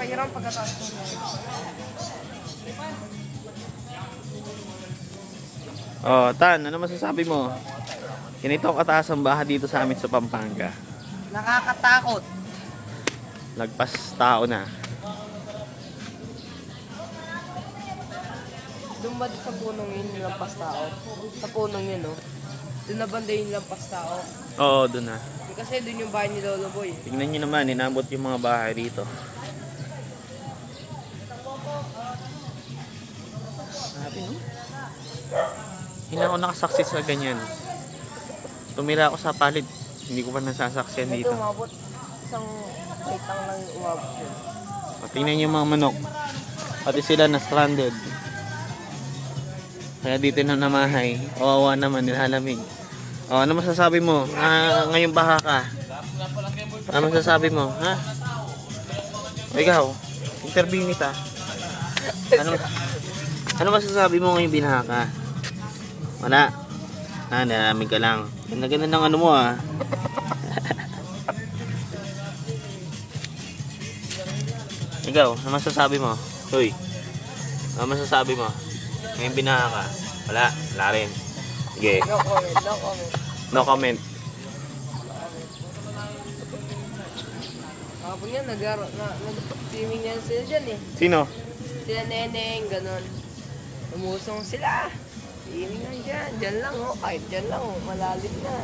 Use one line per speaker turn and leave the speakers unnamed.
pahiram pagkataas mo.
Oh, Tan, ano masasabi mo? Ganito kataas ang baha dito sa amin sa Pampanga.
Nakakatakot.
Lagpas tao na.
Doon ba sa punong yun yung lampas tao? Sa punong yun, no? Doon na banda yung lampas tao?
Oo, doon na.
Kasi doon yung bahay ni Lolo Boy.
Tingnan nyo naman, inabot yung mga bahay dito. Sabi, no? Hindi ako nakasaksi sa ganyan. Tumira ako sa palit. Hindi ko pa nasasaksiyan dito.
Ito umabot. Isang litang lang yung umabot yun.
O, tingnan nyo yung mga manok. Pati sila na stranded. Kaya dito na namahay. Kawawa naman, nilalamig. O, ano masasabi mo? Ngayong baha ka. Ano masasabi mo? Ha? O, ikaw, interview nita. Ano masasabi mo ngayong binaha ka? Wala. Nalamig ka lang. Ganda ng ano mo ah. Ikaw, ano masasabi mo? Hoy. Ano masasabi mo? Ngayong binaha ka. Wala. Wala rin. Sige.
No comment, no comment.
No comment.
Kapag yan, nag-swimming yan sila dyan eh.
Sino?
Sila Neneng, ganun. Umusong sila. Swimming lang dyan. Dyan lang oh. Kahit dyan lang oh. Malalim na.